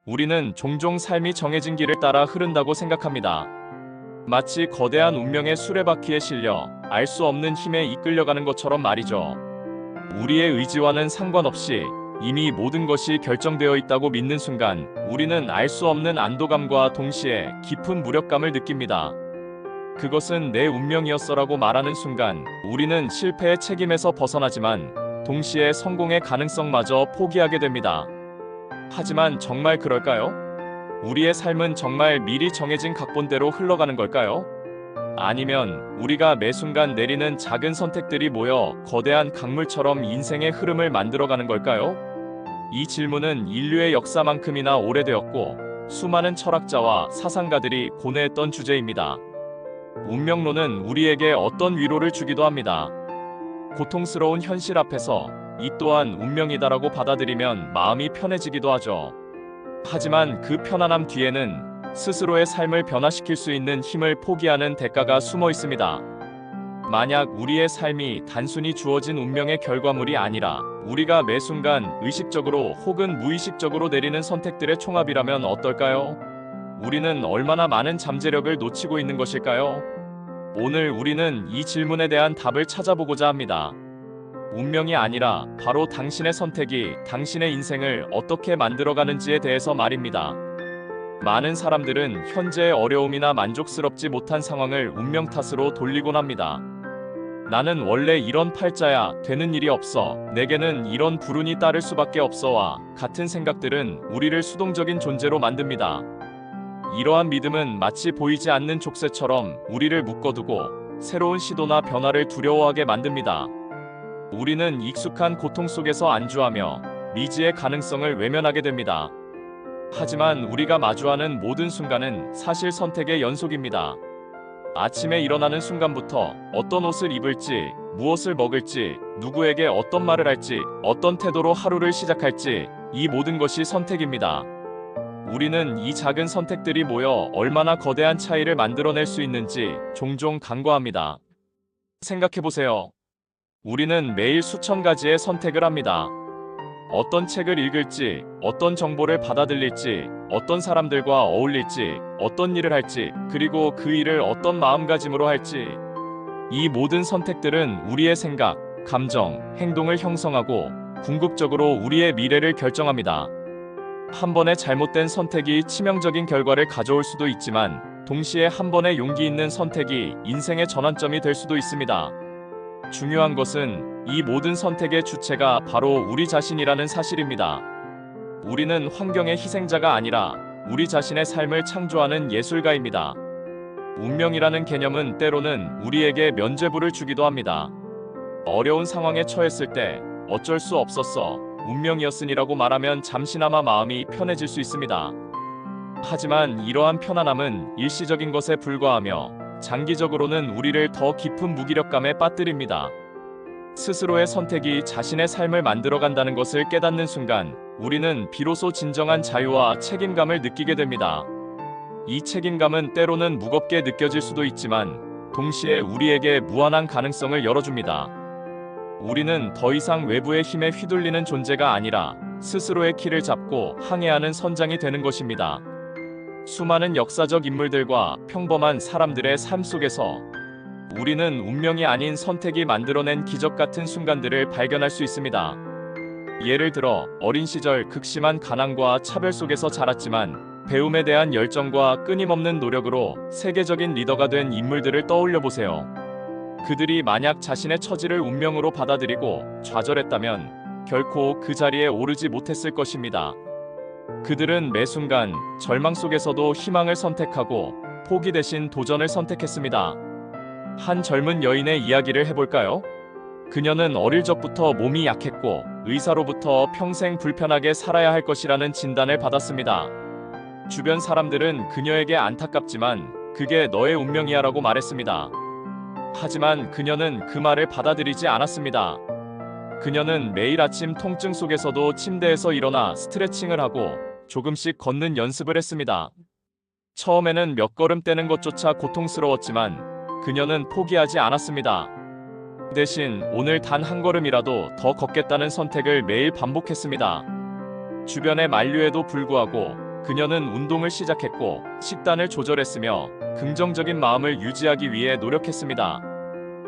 우리는 종종 삶이 정해진 길을 따라 흐른다고 생각합니다. 마치 거대한 운명의 수레바퀴에 실려 알 수 없는 힘에 이끌려가는 것처럼 말이죠. 우리의 의지와는 상관없이 이미 모든 것이 결정되어 있다고 믿는 순간 우리는 알 수 없는 안도감과 동시에 깊은 무력감을 느낍니다. 그것은 내 운명이었어라고 말하는 순간 우리는 실패의 책임에서 벗어나지만 동시에 성공의 가능성마저 포기하게 됩니다. 하지만 정말 그럴까요? 우리의 삶은 정말 미리 정해진 각본대로 흘러가는 걸까요? 아니면 우리가 매 순간 내리는 작은 선택들이 모여 거대한 강물처럼 인생의 흐름을 만들어가는 걸까요? 이 질문은 인류의 역사만큼이나 오래되었고 수많은 철학자와 사상가들이 고뇌했던 주제입니다. 운명론은 우리에게 어떤 위로를 주기도 합니다. 고통스러운 현실 앞에서 이 또한 운명이다라고 받아들이면 마음이 편해지기도 하죠. 하지만 그 편안함 뒤에는 스스로의 삶을 변화시킬 수 있는 힘을 포기하는 대가가 숨어 있습니다. 만약 우리의 삶이 단순히 주어진 운명의 결과물이 아니라 우리가 매 순간 의식적으로 혹은 무의식적으로 내리는 선택들의 총합이라면 어떨까요? 우리는 얼마나 많은 잠재력을 놓치고 있는 것일까요? 오늘 우리는 이 질문에 대한 답을 찾아보고자 합니다. 운명이 아니라 바로 당신의 선택이 당신의 인생을 어떻게 만들어가는지에 대해서 말입니다. 많은 사람들은 현재의 어려움이나 만족스럽지 못한 상황을 운명 탓으로 돌리곤 합니다. 나는 원래 이런 팔자야, 되는 일이 없어, 내게는 이런 불운이 따를 수밖에 없어와 같은 생각들은 우리를 수동적인 존재로 만듭니다. 이러한 믿음은 마치 보이지 않는 족쇄처럼 우리를 묶어두고 새로운 시도나 변화를 두려워하게 만듭니다. 우리는 익숙한 고통 속에서 안주하며 미지의 가능성을 외면하게 됩니다. 하지만 우리가 마주하는 모든 순간은 사실 선택의 연속입니다. 아침에 일어나는 순간부터 어떤 옷을 입을지, 무엇을 먹을지, 누구에게 어떤 말을 할지, 어떤 태도로 하루를 시작할지, 이 모든 것이 선택입니다. 우리는 이 작은 선택들이 모여 얼마나 거대한 차이를 만들어낼 수 있는지 종종 간과합니다. 생각해보세요. 우리는 매일 수천 가지의 선택을 합니다. 어떤 책을 읽을지, 어떤 정보를 받아들일지, 어떤 사람들과 어울릴지, 어떤 일을 할지, 그리고 그 일을 어떤 마음가짐으로 할지. 이 모든 선택들은 우리의 생각, 감정, 행동을 형성하고 궁극적으로 우리의 미래를 결정합니다. 한 번의 잘못된 선택이 치명적인 결과를 가져올 수도 있지만 동시에 한 번의 용기 있는 선택이 인생의 전환점이 될 수도 있습니다. 중요한 것은 이 모든 선택의 주체가 바로 우리 자신이라는 사실입니다. 우리는 환경의 희생자가 아니라 우리 자신의 삶을 창조하는 예술가입니다. 운명이라는 개념은 때로는 우리에게 면죄부를 주기도 합니다. 어려운 상황에 처했을 때 어쩔 수 없었어, 운명이었으니라고 말하면 잠시나마 마음이 편해질 수 있습니다. 하지만 이러한 편안함은 일시적인 것에 불과하며 장기적으로는 우리를 더 깊은 무기력감에 빠뜨립니다. 스스로의 선택이 자신의 삶을 만들어간다는 것을 깨닫는 순간 우리는 비로소 진정한 자유와 책임감을 느끼게 됩니다. 이 책임감은 때로는 무겁게 느껴질 수도 있지만 동시에 우리에게 무한한 가능성을 열어줍니다. 우리는 더 이상 외부의 힘에 휘둘리는 존재가 아니라 스스로의 키를 잡고 항해하는 선장이 되는 것입니다. 수많은 역사적 인물들과 평범한 사람들의 삶 속에서 우리는 운명이 아닌 선택이 만들어낸 기적 같은 순간들을 발견할 수 있습니다. 예를 들어 어린 시절 극심한 가난과 차별 속에서 자랐지만 배움에 대한 열정과 끊임없는 노력으로 세계적인 리더가 된 인물들을 떠올려 보세요. 그들이 만약 자신의 처지를 운명으로 받아들이고 좌절했다면 결코 그 자리에 오르지 못했을 것입니다. 그들은 매 순간 절망 속에서도 희망을 선택하고 포기 대신 도전을 선택했습니다. 한 젊은 여인의 이야기를 해볼까요? 그녀는 어릴 적부터 몸이 약했고 의사로부터 평생 불편하게 살아야 할 것이라는 진단을 받았습니다. 주변 사람들은 그녀에게 안타깝지만 그게 너의 운명이야 라고 말했습니다. 하지만 그녀는 그 말을 받아들이지 않았습니다. 그녀는 매일 아침 통증 속에서도 침대에서 일어나 스트레칭을 하고 조금씩 걷는 연습을 했습니다. 처음에는 몇 걸음 떼는 것조차 고통스러웠지만 그녀는 포기하지 않았습니다. 대신 오늘 단 한 걸음이라도 더 걷겠다는 선택을 매일 반복했습니다. 주변의 만류에도 불구하고 그녀는 운동을 시작했고 식단을 조절했으며 긍정적인 마음을 유지하기 위해 노력했습니다.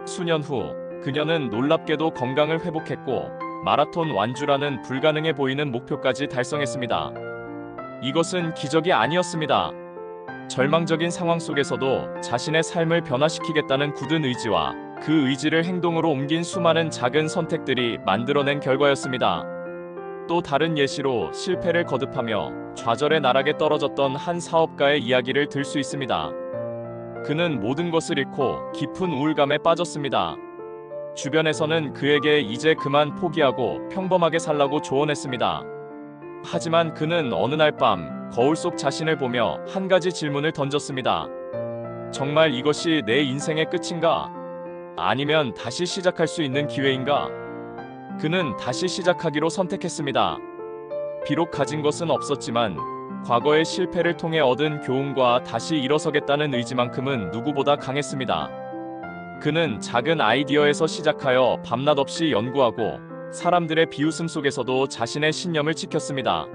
수년 후 그녀는 놀랍게도 건강을 회복했고 마라톤 완주라는 불가능해 보이는 목표까지 달성했습니다. 이것은 기적이 아니었습니다. 절망적인 상황 속에서도 자신의 삶을 변화시키겠다는 굳은 의지와 그 의지를 행동으로 옮긴 수많은 작은 선택들이 만들어낸 결과였습니다. 또 다른 예시로 실패를 거듭하며 좌절의 나락에 떨어졌던 한 사업가의 이야기를 들 수 있습니다. 그는 모든 것을 잃고 깊은 우울감에 빠졌습니다. 주변에서는 그에게 이제 그만 포기하고 평범하게 살라고 조언했습니다. 하지만 그는 어느 날 밤 거울 속 자신을 보며 한 가지 질문을 던졌습니다. 정말 이것이 내 인생의 끝인가? 아니면 다시 시작할 수 있는 기회인가? 그는 다시 시작하기로 선택했습니다. 비록 가진 것은 없었지만 과거의 실패를 통해 얻은 교훈과 다시 일어서겠다는 의지만큼은 누구보다 강했습니다. 그는 작은 아이디어에서 시작하여 밤낮 없이 연구하고 사람들의 비웃음 속에서도 자신의 신념을 지켰습니다.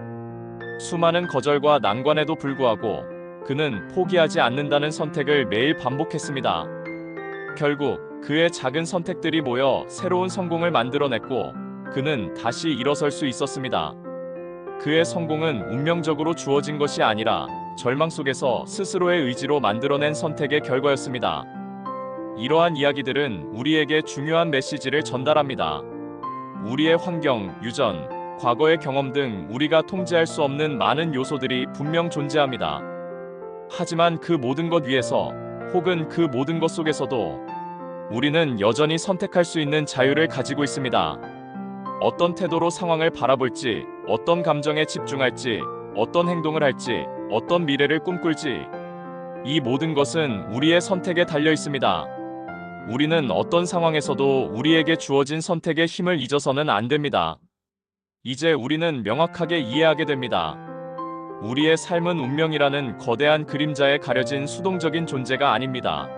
수많은 거절과 난관에도 불구하고 그는 포기하지 않는다는 선택을 매일 반복했습니다. 결국 그의 작은 선택들이 모여 새로운 성공을 만들어냈고 그는 다시 일어설 수 있었습니다. 그의 성공은 운명적으로 주어진 것이 아니라 절망 속에서 스스로의 의지로 만들어낸 선택의 결과였습니다. 이러한 이야기들은 우리에게 중요한 메시지를 전달합니다. 우리의 환경, 유전, 과거의 경험 등 우리가 통제할 수 없는 많은 요소들이 분명 존재합니다. 하지만 그 모든 것 위에서 혹은 그 모든 것 속에서도 우리는 여전히 선택할 수 있는 자유를 가지고 있습니다. 어떤 태도로 상황을 바라볼지, 어떤 감정에 집중할지, 어떤 행동을 할지, 어떤 미래를 꿈꿀지, 이 모든 것은 우리의 선택에 달려 있습니다. 우리는 어떤 상황에서도 우리에게 주어진 선택의 힘을 잊어서는 안 됩니다. 이제 우리는 명확하게 이해하게 됩니다. 우리의 삶은 운명이라는 거대한 그림자에 가려진 수동적인 존재가 아닙니다.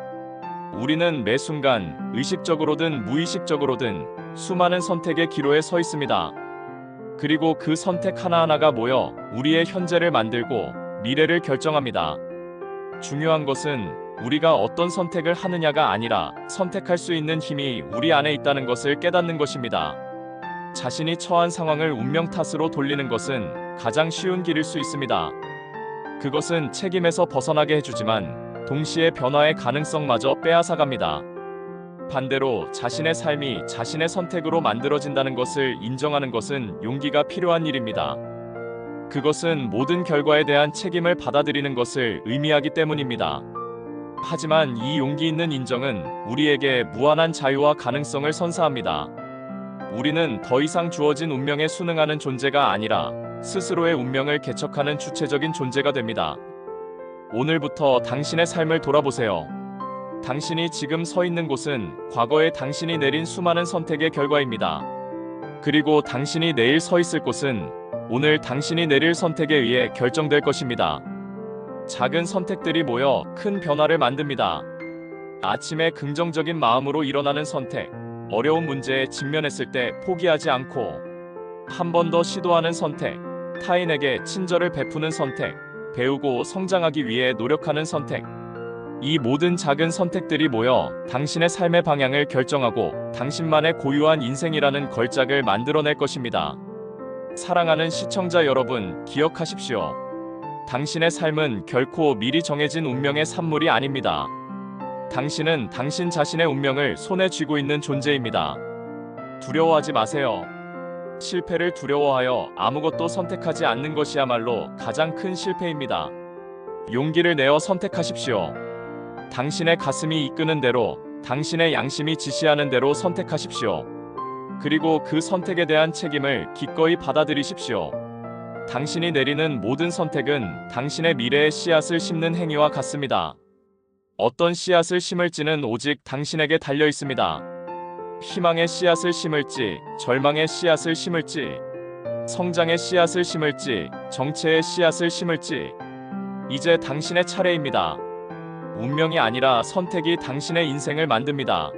우리는 매 순간 의식적으로든 무의식적으로든 수많은 선택의 기로에 서 있습니다. 그리고 그 선택 하나하나가 모여 우리의 현재를 만들고 미래를 결정합니다. 중요한 것은 우리가 어떤 선택을 하느냐가 아니라 선택할 수 있는 힘이 우리 안에 있다는 것을 깨닫는 것입니다. 자신이 처한 상황을 운명 탓으로 돌리는 것은 가장 쉬운 길일 수 있습니다. 그것은 책임에서 벗어나게 해주지만 동시에 변화의 가능성마저 빼앗아갑니다. 반대로 자신의 삶이 자신의 선택으로 만들어진다는 것을 인정하는 것은 용기가 필요한 일입니다. 그것은 모든 결과에 대한 책임을 받아들이는 것을 의미하기 때문입니다. 하지만 이 용기 있는 인정은 우리에게 무한한 자유와 가능성을 선사합니다. 우리는 더 이상 주어진 운명에 순응하는 존재가 아니라 스스로의 운명을 개척하는 주체적인 존재가 됩니다. 오늘부터 당신의 삶을 돌아보세요. 당신이 지금 서 있는 곳은 과거에 당신이 내린 수많은 선택의 결과입니다. 그리고 당신이 내일 서 있을 곳은 오늘 당신이 내릴 선택에 의해 결정될 것입니다. 작은 선택들이 모여 큰 변화를 만듭니다. 아침에 긍정적인 마음으로 일어나는 선택, 어려운 문제에 직면했을 때 포기하지 않고 한 번 더 시도하는 선택, 타인에게 친절을 베푸는 선택, 배우고 성장하기 위해 노력하는 선택. 이 모든 작은 선택들이 모여 당신의 삶의 방향을 결정하고 당신만의 고유한 인생이라는 걸작을 만들어낼 것입니다. 사랑하는 시청자 여러분, 기억하십시오. 당신의 삶은 결코 미리 정해진 운명의 산물이 아닙니다. 당신은 당신 자신의 운명을 손에 쥐고 있는 존재입니다. 두려워하지 마세요. 실패를 두려워하여 아무것도 선택하지 않는 것이야말로 가장 큰 실패입니다. 용기를 내어 선택하십시오. 당신의 가슴이 이끄는 대로, 당신의 양심이 지시하는 대로 선택하십시오. 그리고 그 선택에 대한 책임을 기꺼이 받아들이십시오. 당신이 내리는 모든 선택은 당신의 미래의 씨앗을 심는 행위와 같습니다. 어떤 씨앗을 심을지는 오직 당신에게 달려 있습니다. 희망의 씨앗을 심을지, 절망의 씨앗을 심을지, 성장의 씨앗을 심을지, 정체의 씨앗을 심을지, 이제 당신의 차례입니다. 운명이 아니라 선택이 당신의 인생을 만듭니다.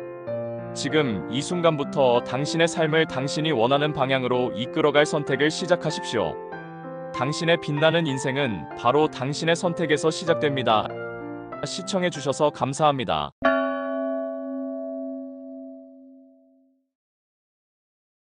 지금 이 순간부터 당신의 삶을 당신이 원하는 방향으로 이끌어갈 선택을 시작하십시오. 당신의 빛나는 인생은 바로 당신의 선택에서 시작됩니다. 시청해주셔서 감사합니다.